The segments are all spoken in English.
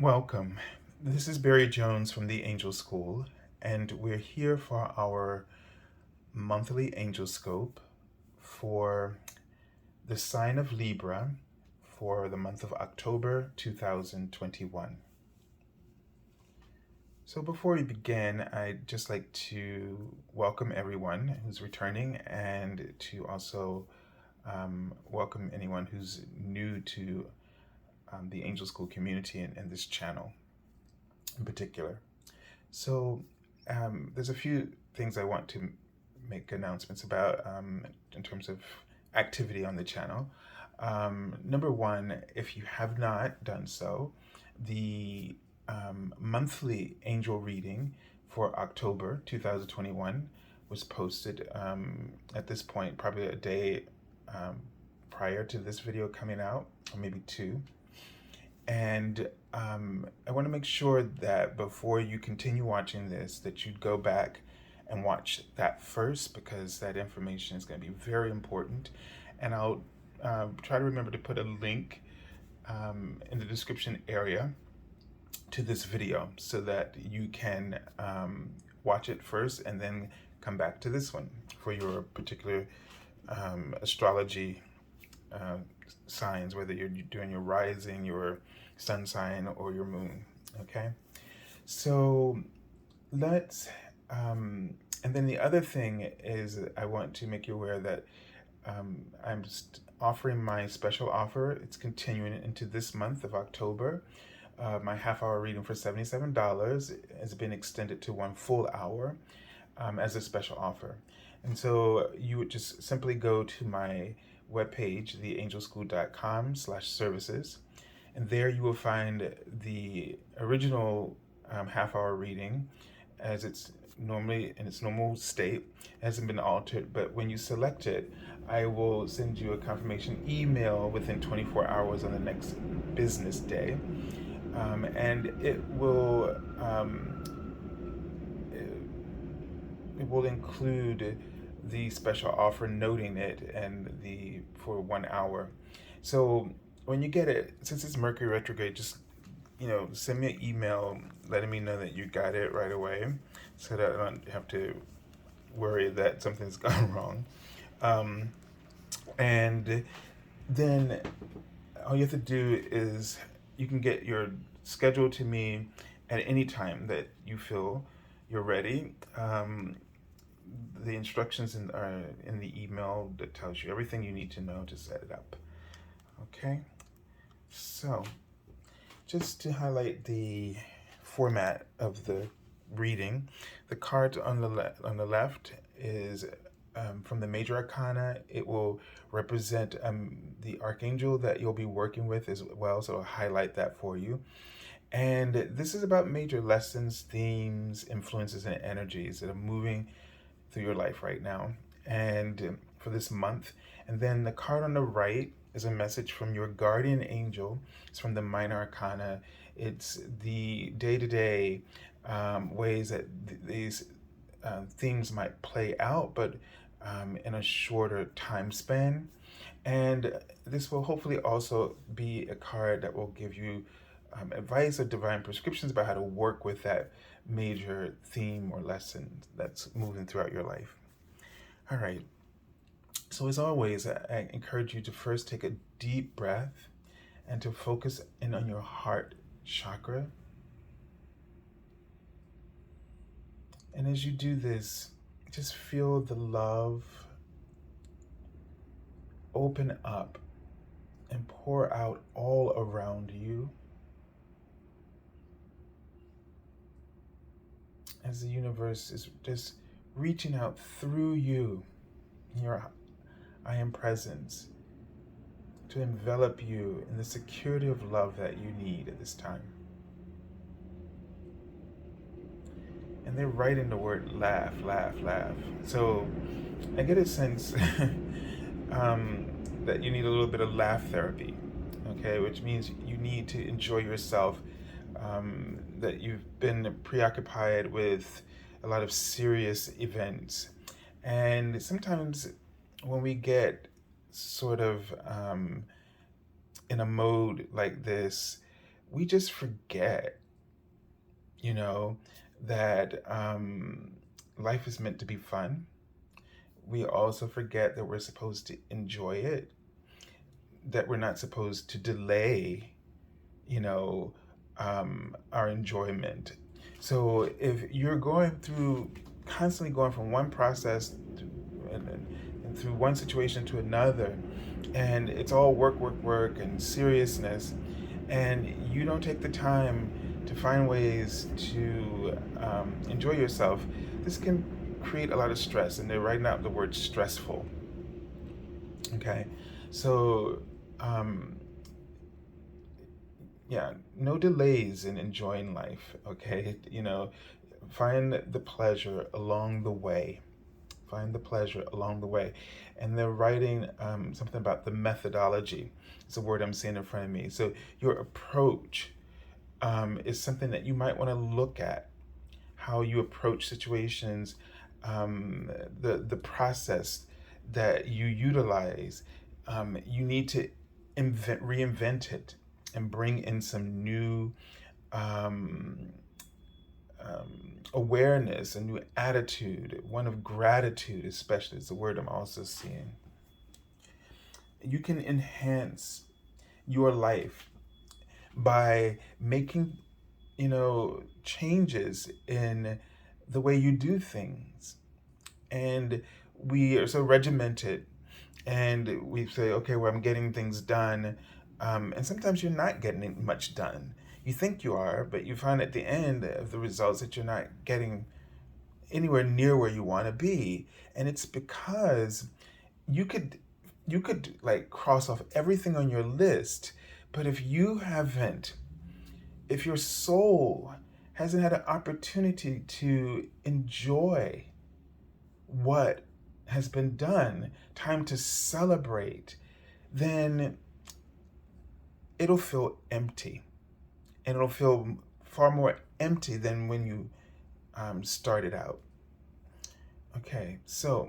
Welcome. This is Barry Jones from the Angel School, and we're here for our monthly Angelscope for the sign of Libra for the month of October 2021. So before we begin, I'd just like to welcome everyone who's returning and to also welcome anyone who's new to the Angel School community and this channel in particular. So there's a few things I want to make announcements about in terms of activity on the channel. Number one, if you have not done so, the monthly angel reading for October 2021 was posted at this point, probably a day prior to this video coming out, or maybe two. And I want to make sure that before you continue watching this, that you go back and watch that first, because that information is going to be very important. And I'll try to remember to put a link in the description area to this video so that you can watch it first and then come back to this one for your particular astrology signs, whether you're doing your rising, your sun sign, or your moon. Okay, so let's and then the other thing is I want to make you aware that I'm just offering my special offer. It's continuing into this month of October. My half-hour reading for $77 has been extended to 1 full hour as a special offer. And so you would just simply go to my webpage, theangelschool.com/services, and there you will find the original half-hour reading as it's normally in its normal state. It hasn't been altered, but when you select it, I will send you a confirmation email within 24 hours on the next business day, and it will include the special offer, noting it, and for 1 hour. So when you get it, since it's Mercury retrograde, just send me an email letting me know that you got it right away, so that I don't have to worry that something's gone wrong. And then all you have to do is you can get your schedule to me at any time that you feel you're ready. The instructions are in the email that tells you everything you need to know to set it up. Okay, so just to highlight the format of the reading, the card on the left is from the Major Arcana. It will represent the Archangel that you'll be working with as well, so I'll highlight that for you. And this is about major lessons, themes, influences, and energies that are moving through your life right now and for this month. And then the card on the right is a message from your guardian angel. It's from the Minor Arcana. It's the day-to-day ways that these things might play out, but in a shorter time span. And this will hopefully also be a card that will give you advice or divine prescriptions about how to work with that major theme or lesson that's moving throughout your life. All right. So as always, I encourage you to first take a deep breath and to focus in on your heart chakra. And as you do this, just feel the love open up and pour out all around you, as the universe is just reaching out through you, your I am presence, to envelop you in the security of love that you need at this time. And they're writing the word laugh, laugh, laugh. So I get a sense that you need a little bit of laugh therapy, okay? Which means you need to enjoy yourself, that you've been preoccupied with a lot of serious events. And sometimes when we get sort of in a mode like this, we just forget, that life is meant to be fun. We also forget that we're supposed to enjoy it, that we're not supposed to delay, our enjoyment. So if you're constantly going from one process and through one situation to another, and it's all work, work, work, and seriousness, and you don't take the time to find ways to enjoy yourself, this can create a lot of stress. And they're writing out the word stressful. Okay, so yeah, no delays in enjoying life. Okay, find the pleasure along the way. Find the pleasure along the way. And they're writing something about the methodology. It's a word I'm seeing in front of me. So your approach is something that you might want to look at. How you approach situations, the process that you utilize. You need to reinvent it and bring in some new awareness, a new attitude, one of gratitude, especially, is the word I'm also seeing. You can enhance your life by making, changes in the way you do things. And we are so regimented, and we say, okay, well, I'm getting things done. And sometimes you're not getting much done. You think you are, but you find at the end of the results that you're not getting anywhere near where you want to be. And it's because you could like cross off everything on your list, but if your soul hasn't had an opportunity to enjoy what has been done, time to celebrate, then it'll feel empty. And it'll feel far more empty than when you started out. Okay, so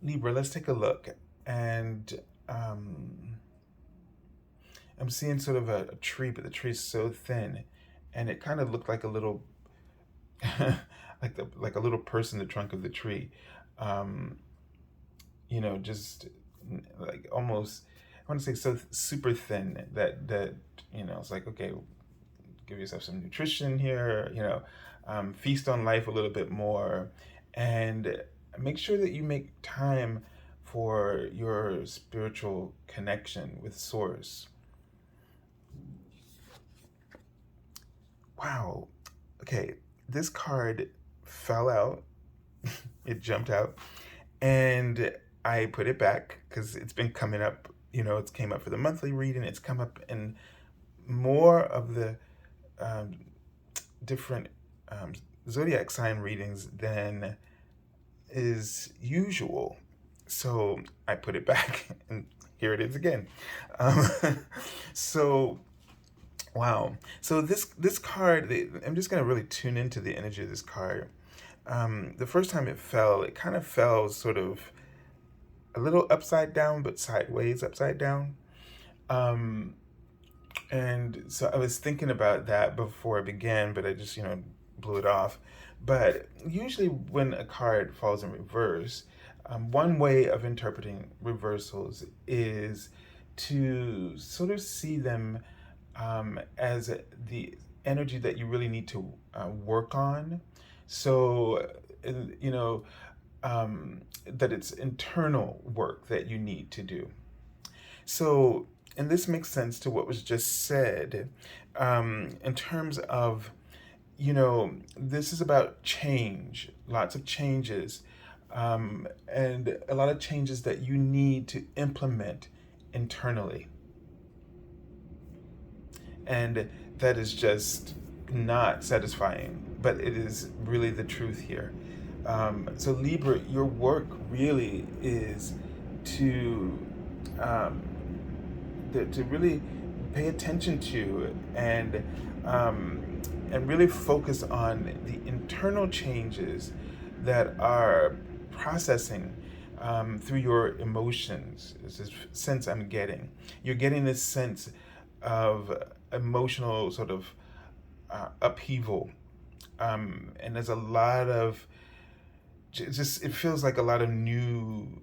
Libra, let's take a look. And I'm seeing sort of a tree, but the tree is so thin, and it kind of looked like a little, like a little person in the trunk of the tree. Just like almost, I want to say so super thin that it's like, okay, give yourself some nutrition here, feast on life a little bit more, and make sure that you make time for your spiritual connection with Source. Wow. Okay, this card fell out. It jumped out, and I put it back because it's been coming up. It's came up for the monthly reading. It's come up in more of the different zodiac sign readings than is usual. So I put it back, and here it is again. So, wow. So this card, I'm just going to really tune into the energy of this card. The first time it kind of fell sort of a little upside down, but sideways upside down. And so I was thinking about that before I began, but I just, blew it off. But usually when a card falls in reverse, one way of interpreting reversals is to sort of see them as the energy that you really need to work on. So, that it's internal work that you need to do. So, and this makes sense to what was just said in terms of, this is about change, lots of changes, and a lot of changes that you need to implement internally. And that is just not satisfying, but it is really the truth here. So Libra, your work really is to really pay attention to and really focus on the internal changes that are processing through your emotions. This is sense I'm getting. You're getting this sense of emotional sort of upheaval. And there's a lot of it feels like a lot of new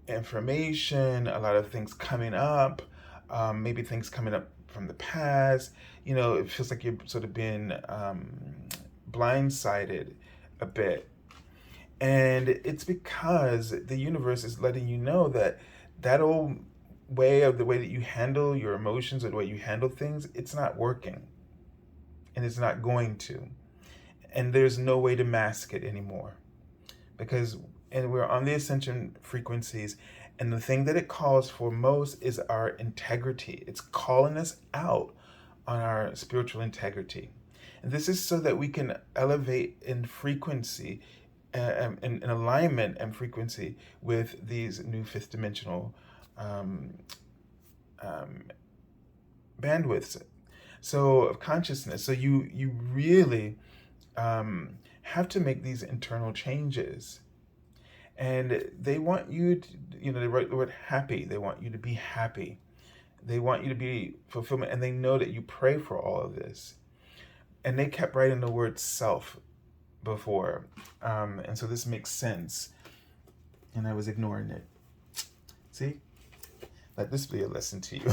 information, a lot of things coming up, maybe things coming up from the past. It feels like you're sort of being blindsided a bit. And it's because the universe is letting you know that old the way that you handle your emotions or the way you handle things, it's not working. And it's not going to. And there's no way to mask it anymore. And we're on the ascension frequencies, and the thing that it calls for most is our integrity. It's calling us out on our spiritual integrity. And this is so that we can elevate in frequency, in alignment and frequency with these new fifth dimensional bandwidths. So of consciousness. So you really have to make these internal changes. And they want you to, they write the word happy. They want you to be happy. They want you to be fulfillment. And they know that you pray for all of this. And they kept writing the word self before. And so this makes sense. And I was ignoring it. See? Let this be a lesson to you.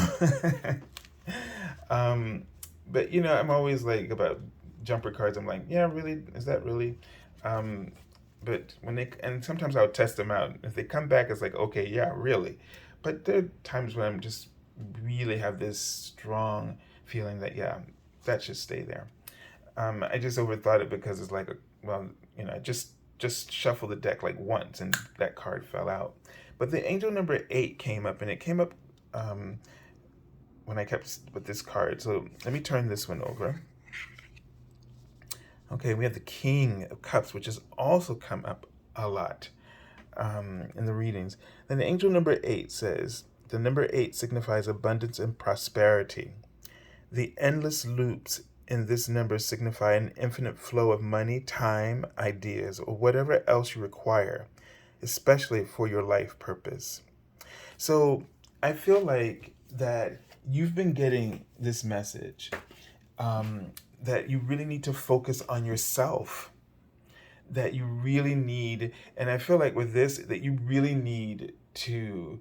But, I'm always like about jumper cards. I'm like, yeah, really? Is that really? But and sometimes I'll test them out. If they come back, it's like, okay, yeah, really. But there are times when I'm just really have this strong feeling that, yeah, that should stay there. I just overthought it because it's like, just shuffle the deck like once and that card fell out. But the angel number 8 came up, and it came up when I kept with this card. So let me turn this one over. Okay, we have the King of Cups, which has also come up a lot in the readings. Then the angel number 8 says, the number 8 signifies abundance and prosperity. The endless loops in this number signify an infinite flow of money, time, ideas, or whatever else you require, especially for your life purpose. So I feel like that you've been getting this message that you really need to focus on yourself, that you really need, and I feel like with this, that you really need to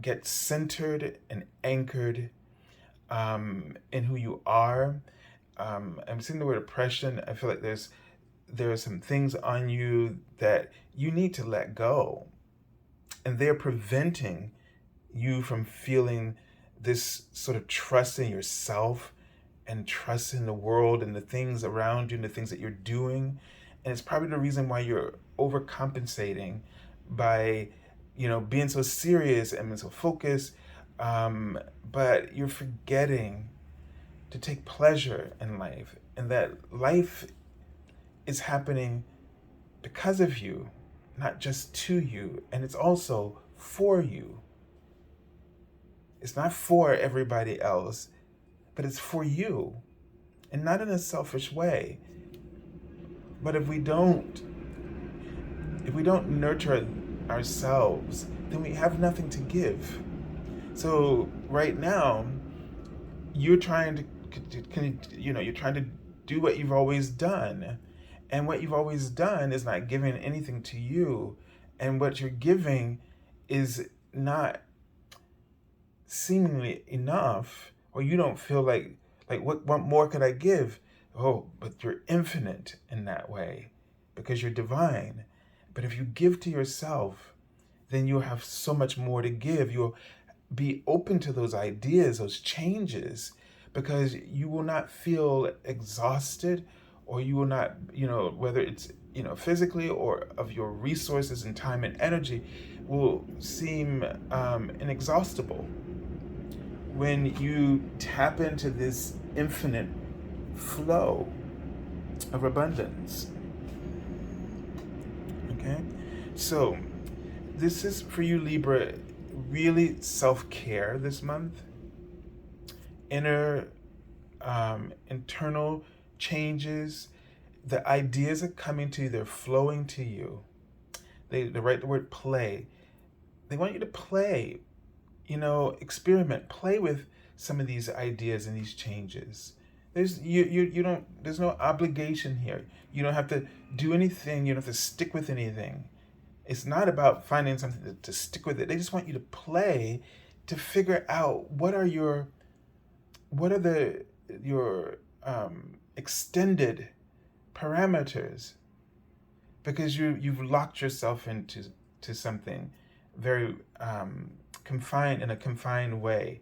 get centered and anchored in who you are. I'm seeing the word oppression. I feel like there are some things on you that you need to let go, and they're preventing you from feeling this sort of trust in yourself and trust in the world and the things around you and the things that you're doing. And it's probably the reason why you're overcompensating by, being so serious and so focused, but you're forgetting to take pleasure in life, and that life is happening because of you, not just to you, and it's also for you. It's not for everybody else, but it's for you, and not in a selfish way. But if we don't nurture ourselves, then we have nothing to give. So right now, you're trying to do what you've always done, and what you've always done is not giving anything to you, and what you're giving is not seemingly enough, or you don't feel like what more could I give? Oh, but you're infinite in that way because you're divine. But if you give to yourself, then you'll have so much more to give. You'll be open to those ideas, those changes, because you will not feel exhausted, or you will not, whether it's, physically or of your resources and time and energy, will seem inexhaustible when you tap into this infinite flow of abundance. Okay? So this is for you, Libra, really self-care this month. Internal changes. The ideas are coming to you, they're flowing to you. They write the word play. They want you to play, experiment, play with some of these ideas and these changes. There's no obligation here. You don't have to do anything. You don't have to stick with anything. It's not about finding something to stick with it. They just want you to play, to figure out what are your extended parameters, because you've locked yourself into something very confined, in a confined way.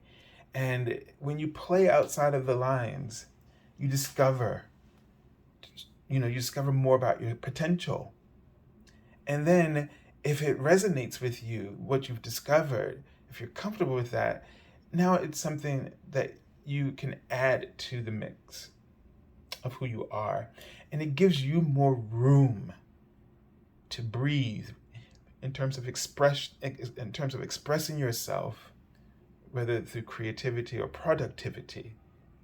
And when you play outside of the lines, you discover more about your potential. And then if it resonates with you, what you've discovered, if you're comfortable with that, now it's something that you can add to the mix of who you are. And it gives you more room to breathe in terms of expressing yourself, whether through creativity or productivity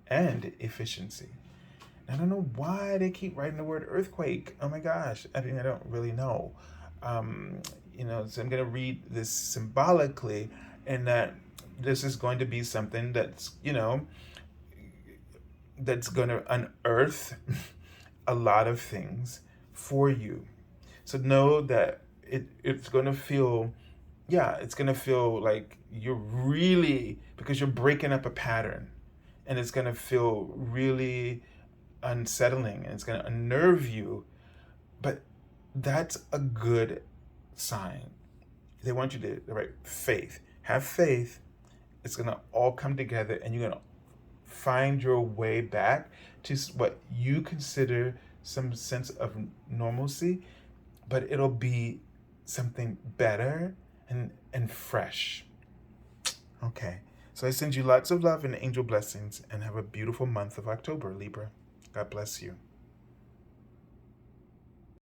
and efficiency. I don't know why they keep writing the word earthquake. Oh my gosh. I mean, I don't really know. So I'm going to read this symbolically, and that this is going to be something that's, that's going to unearth a lot of things for you. So know that it's going to feel, it's going to feel like you're really, because you're breaking up a pattern, and it's going to feel really unsettling, and it's going to unnerve you. But that's a good sign. They want you to, right, faith. Have faith. It's going to all come together, and you're going to find your way back to what you consider some sense of normalcy, but it'll be something better and fresh. Okay. So I send you lots of love and angel blessings, and have a beautiful month of October, Libra. God bless you.